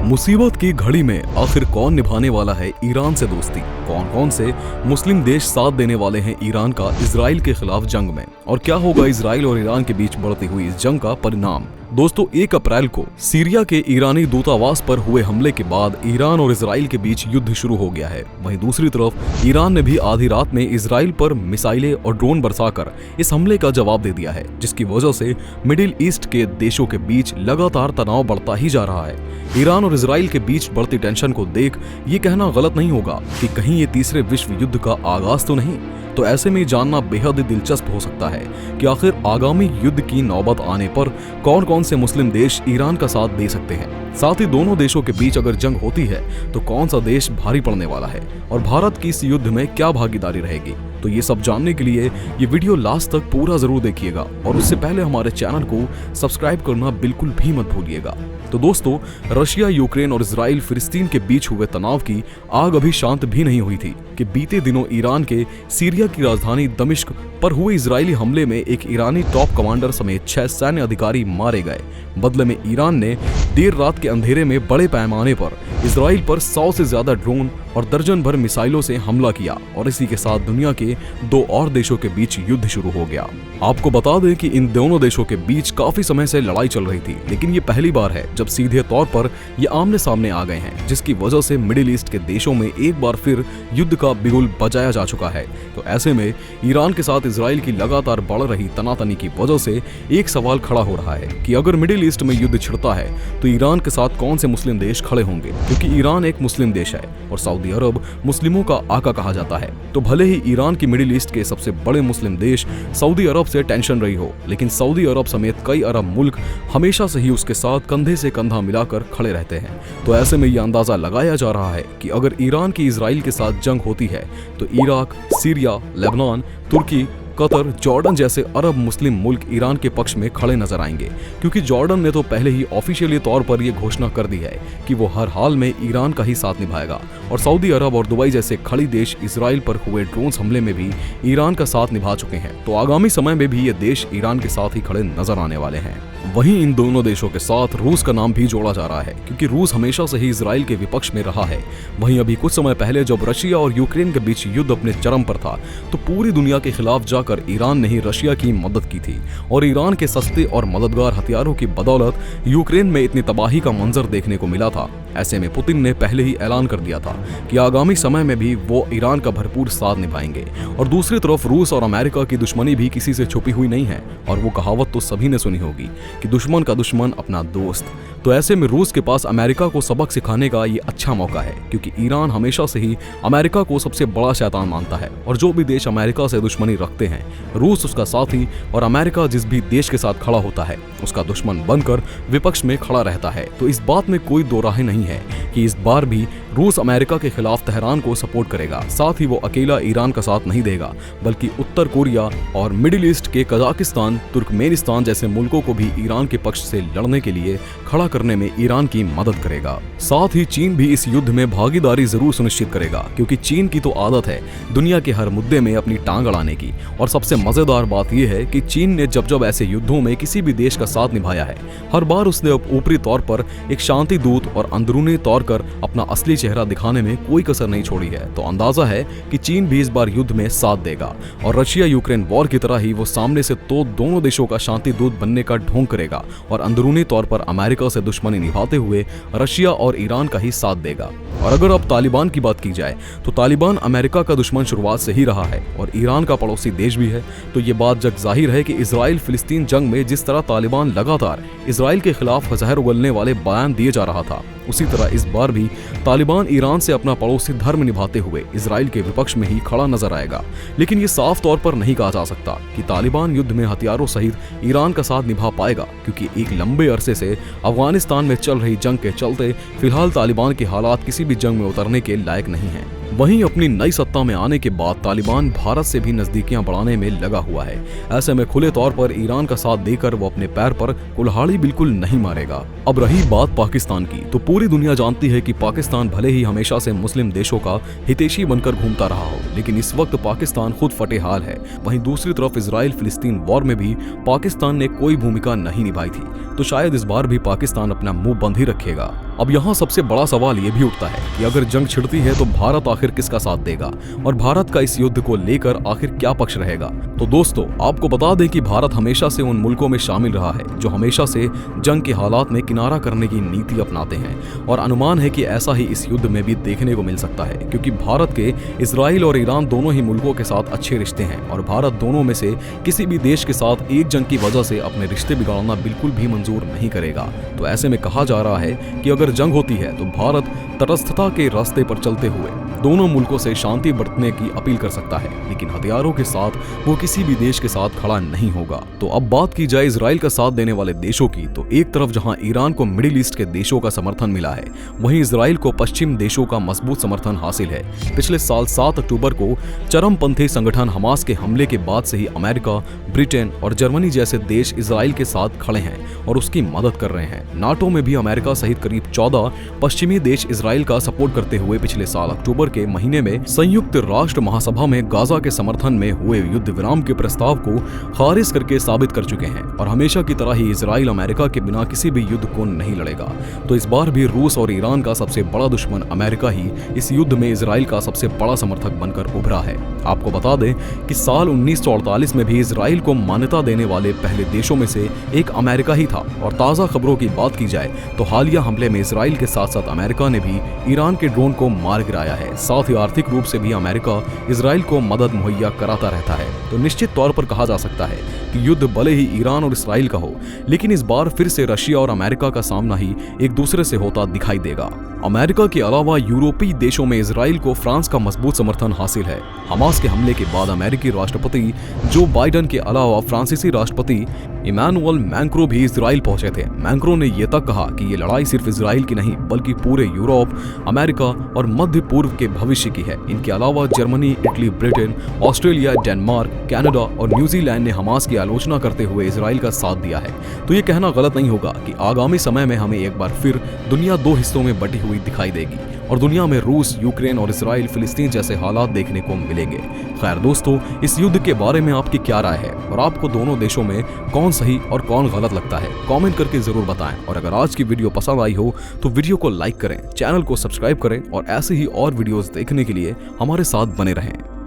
मुसीबत की घड़ी में आखिर कौन निभाने वाला है ईरान से दोस्ती? कौन कौन से मुस्लिम देश साथ देने वाले हैं ईरान का इजराइल के खिलाफ जंग में? और क्या होगा इजराइल और ईरान के बीच बढ़ती हुई इस जंग का परिणाम? दोस्तों, 1 अप्रैल को सीरिया के ईरानी दूतावास पर हुए हमले के बाद ईरान और इजराइल के बीच युद्ध शुरू हो गया है। वहीं दूसरी तरफ ईरान ने भी आधी रात में इजराइल पर मिसाइलें और ड्रोन बरसाकर इस हमले का जवाब दे दिया है, जिसकी वजह से मिडिल ईस्ट के देशों के बीच लगातार तनाव बढ़ता ही जा रहा है। ईरान और इजराइल के बीच बढ़ती टेंशन को देख ये कहना गलत नहीं होगा कि कहीं ये तीसरे विश्व युद्ध का आगाज तो नहीं। तो ऐसे में जानना बेहद दिलचस्प हो सकता है कि आखिर आगामी युद्ध की नौबत आने पर कौन कौन से मुस्लिम देश ईरान का साथ दे सकते हैं। साथ ही दोनों देशों के बीच अगर जंग होती है तो कौन सा देश भारी पड़ने वाला है और भारत की इस युद्ध में क्या भागीदारी रहेगी। तो ये सब जानने के लिए ये वीडियो लास्ट तक पूरा जरूर देखिएगा और उससे पहले हमारे चैनल को सब्सक्राइब करना बिल्कुल भी मत भूलिएगा। तो दोस्तों, रशिया, यूक्रेन और इजराइल फिलिस्तीन के बीच हुए तनाव की आग अभी शांत भी नहीं हुई थी कि बीते दिनों ईरान के सीरिया की राजधानी दमिश्क पर हुए इजरायली हमले में एक ईरानी टॉप कमांडर समेत 6 सैन्य अधिकारी मारे गए। बदले में ईरान ने देर रात के अंधेरे में बड़े पैमाने पर इजराइल पर 100 से ज्यादा ड्रोन और दर्जन भर मिसाइलों से हमला किया और इसी के साथ दुनिया के 2 और देशों के बीच युद्ध शुरू हो गया। आपको बता दें कि इन दोनों देशों के बीच काफी समय से लड़ाई चल रही थी, लेकिन ये पहली बार है जब सीधे तौर पर ये आमने सामने आ गए हैं, जिसकी वजह से मिडिल ईस्ट के देशों में एक बार फिर युद्ध का बिगुल बजाया जा चुका है। तो ऐसे में ईरान के साथ इजराइल की लगातार बढ़ रही तनातनी की वजह से एक सवाल खड़ा हो रहा है कि अगर मिडिल ईस्ट में युद्ध छिड़ता है तो ईरान के साथ कौन से मुस्लिम देश खड़े होंगे, क्योंकि ईरान एक मुस्लिम देश है और सऊदी अरब मुस्लिमों का आका कहा जाता है। तो भले ही ईरान की मिडिल ईस्ट के सबसे बड़े मुस्लिम देश सऊदी अरब से टेंशन रही हो, लेकिन सऊदी अरब समेत कई अरब मुल्क हमेशा से ही उसके साथ कंधे से कंधा मिलाकर खड़े रहते हैं। तो ऐसे में यह अंदाजा लगाया जा रहा है कि अगर ईरान की इजराइल के साथ जंग होती है तो इराक, सीरिया, लेबनान, तुर्की, कतर, जॉर्डन जैसे अरब मुस्लिम मुल्क ईरान के पक्ष में खड़े नजर आएंगे, क्योंकि जॉर्डन ने तो पहले ही ऑफिशियली तौर पर यह घोषणा कर दी है कि वो हर हाल में ईरान का ही साथ निभाएगा। और सऊदी अरब और दुबई जैसे खड़ी देश इजराइल पर हुए ड्रोन हमले में भी ईरान का साथ निभा चुके हैं। तो आगामी समय में भी ये देश ईरान के साथ ही खड़े नजर आने वाले हैं। वहीं इन दोनों देशों के साथ रूस का नाम भी जोड़ा जा रहा है, क्योंकि रूस हमेशा से ही इजराइल के विपक्ष में रहा है। वहीं अभी कुछ समय पहले जब रशिया और यूक्रेन के बीच युद्ध अपने चरम पर था तो पूरी दुनिया के खिलाफ जाकर ईरान ने ही रशिया की मदद की थी और ईरान के सस्ते और मददगार हथियारों की बदौलत यूक्रेन में इतनी तबाही का मंजर देखने को मिला था। ऐसे में पुतिन ने पहले ही ऐलान कर दिया था कि आगामी समय में भी वो ईरान का भरपूर साथ निभाएंगे। और दूसरी तरफ रूस और अमेरिका की दुश्मनी भी किसी से छुपी हुई नहीं है और वो कहावत तो सभी ने सुनी होगी कि दुश्मन का दुश्मन अपना दोस्त। तो ऐसे में रूस के पास अमेरिका को सबक सिखाने का ये अच्छा मौका है, क्योंकि ईरान हमेशा से ही अमेरिका को सबसे बड़ा शैतान मानता है और जो भी देश अमेरिका से दुश्मनी रखते हैं रूस उसका साथी और अमेरिका जिस भी देश के साथ खड़ा होता है उसका दुश्मन बनकर विपक्ष में खड़ा रहता है। तो इस बात में कोई दो राहें नहीं है कि इस बार भी रूस अमेरिका के खिलाफ तेहरान को सपोर्ट करेगा। साथ ही वो अकेला ईरान का साथ नहीं देगा, बल्कि उत्तर कोरिया और मिडिल ईस्ट के कजाकिस्तान, तुर्कमेनिस्तान जैसे मुल्कों को भी ईरान के पक्ष से लड़ने के लिए खड़ा करने में ईरान की मदद करेगा। साथ ही चीन भी इस युद्ध में भागीदारी जरूर सुनिश्चित करेगा, क्योंकि चीन की तो आदत है दुनिया के हर मुद्दे में अपनी टांग अड़ाने की। और सबसे मजेदार बात यह है कि चीन ने जब जब ऐसे युद्धों में किसी भी देश का साथ निभाया है, हर बार उसने ऊपरी तौर पर एक शांति दूत और अंदरूनी तौर पर अपना असली चेहरा दिखाने में कोई कसर नहीं छोड़ी है। तो अंदाजा है कि चीन भी इस बार युद्ध में साथ देगा और रशिया यूक्रेन वॉर की तरह ही वो सामने से तो दोनों देशों का शांति दूत बनने का ढोंग करेगा और अंदरूनी तौर पर अमेरिका से दुश्मनी निभाते हुए रशिया और ईरान का ही साथ देगा। और अगर अब तालिबान की बात की जाए तो तालिबान अमेरिका का दुश्मन शुरुआत से ही रहा है और ईरान का पड़ोसी देश भी है। तो ये बात जग जाहिर है कि इजराइल फिलिस्तीन जंग में जिस तरह तालिबान लगातार इजराइल के खिलाफ जहर उगलने वाले बयान दिए जा रहा था, उसी तरह इस बार भी तालिबान ईरान से अपना पड़ोसी धर्म निभाते हुए इजराइल के विपक्ष में ही खड़ा नजर आएगा। लेकिन ये साफ तौर पर नहीं कहा जा सकता कि तालिबान युद्ध में हथियारों सहित ईरान का साथ निभा पाएगा, क्योंकि एक लंबे अरसे से अफगानिस्तान में चल रही जंग के चलते फिलहाल तालिबान के हालात किसी भी जंग में उतरने के लायक नहीं है। वहीं अपनी नई सत्ता में आने के बाद तालिबान भारत से भी नजदीकियां बढ़ाने में लगा हुआ है। ऐसे में खुले तौर पर ईरान का साथ देकर वो अपने पैर पर कुल्हाड़ी बिल्कुल नहीं मारेगा। अब रही बात पाकिस्तान की, तो पूरी दुनिया जानती है कि पाकिस्तान भले ही हमेशा से मुस्लिम देशों का हितैषी बनकर घूमता रहा हो, लेकिन इस वक्त पाकिस्तान खुद फटे हाल है। वहीं दूसरी तरफ इजराइल फिलिस्तीन वॉर में भी पाकिस्तान ने कोई भूमिका नहीं निभाई थी, तो शायद इस बार भी पाकिस्तान अपना मुंह बंद ही रखेगा। अब यहाँ सबसे बड़ा सवाल ये भी उठता है कि अगर जंग छिड़ती है तो भारत आखिर किसका साथ देगा और भारत का इस युद्ध को लेकर आखिर क्या पक्ष रहेगा। तो दोस्तों, आपको बता दें कि भारत हमेशा से उन मुल्कों में शामिल रहा है जो हमेशा से जंग के हालात में किनारा करने की नीति अपनाते हैं और अनुमान है कि ऐसा ही इस युद्ध में भी देखने को मिल सकता है, क्योंकि भारत के इजराइल और ईरान दोनों ही मुल्कों के साथ अच्छे रिश्ते हैं और भारत दोनों में से किसी भी देश के साथ एक जंग की वजह से अपने रिश्ते बिगाड़ना बिल्कुल भी मंजूर नहीं करेगा। तो ऐसे में कहा जा रहा है कि अगर जंग होती है तो भारत तटस्थता के रास्ते पर चलते हुए दोनों मुल्कों से शांति बरतने की अपील कर सकता है, लेकिन हथियारों के साथ वो किसी भी देश के साथ खड़ा नहीं होगा। तो अब बात की जाए इजराइल का साथ देने वाले देशों की, तो एक तरफ जहां ईरान को मिडिल ईस्ट के देशों का समर्थन मिला है, वहीं इजराइल को पश्चिम देशों का मजबूत समर्थन हासिल है। पिछले साल 7 अक्टूबर को चरमपंथी संगठन हमास के हमले के बाद से ही अमेरिका, ब्रिटेन और जर्मनी जैसे देश इजराइल के साथ खड़े हैं और उसकी मदद कर रहे हैं। नाटो में भी अमेरिका सहित करीब 14 पश्चिमी देश इजराइल का सपोर्ट करते हुए पिछले साल अक्टूबर के महीने में संयुक्त राष्ट्र महासभा में गाजा के समर्थन में हुए युद्ध विराम के प्रस्ताव को खारिज करके साबित कर चुके हैं और हमेशा की तरह ही इजराइल अमेरिका के बिना किसी भी युद्ध को नहीं लड़ेगा। तो इस बार भी रूस और ईरान का सबसे बड़ा दुश्मन अमेरिका ही इस युद्ध में इजराइल का सबसे बड़ा समर्थक बनकर उभरा है। आपको बता दें कि साल 1948 में भी इजराइल को मान्यता देने वाले पहले देशों में से एक अमेरिका ही था। और ताज़ा खबरों की बात की जाए तो हालिया हमले में इजराइल के साथ साथ अमेरिका ने भी ईरान के ड्रोन को मार गिराया है। साथ ही आर्थिक रूप से भी अमेरिका इजराइल को मदद मुहैया कराता रहता है। तो निश्चित तौर पर कहा जा सकता है कि युद्ध भले ही ईरान और इजराइल का हो, लेकिन इस बार फिर से रशिया और अमेरिका का सामना ही एक दूसरे से होता दिखाई देगा। अमेरिका के अलावा यूरोपीय देशों में इजराइल को फ्रांस का मजबूत समर्थन हासिल है। हमास के हमले के बाद अमेरिकी राष्ट्रपति जो बाइडेन के अलावा फ्रांसीसी राष्ट्रपति इमैनुअल मैक्रों भी इजराइल पहुंचे थे। मैक्रों ने यह तक कहा कि ये लड़ाई सिर्फ इजराइल की नहीं बल्कि पूरे यूरोप, अमेरिका और मध्य पूर्व के भविष्य की है। इनके अलावा Germany, Italy, Britain, Australia, Denmark, Canada और न्यूजीलैंड ने हमास की आलोचना करते हुए इजराइल का साथ दिया है। तो ये कहना गलत नहीं होगा कि आगामी समय में हमें एक बार फिर दुनिया दो हिस्सों में बटी हुई दिखाई देगी और दुनिया में रूस, यूक्रेन और इजराइल, फिलिस्तीन जैसे हालात देखने को मिलेंगे। खैर दोस्तों, इस युद्ध के बारे में आपकी क्या राय है और आपको दोनों देशों में कौन सही और कौन गलत लगता है, कमेंट करके जरूर बताएं। और अगर आज की वीडियो पसंद आई हो तो वीडियो को लाइक करें, चैनल को सब्सक्राइब करें और ऐसे ही और वीडियोस देखने के लिए हमारे साथ बने रहें।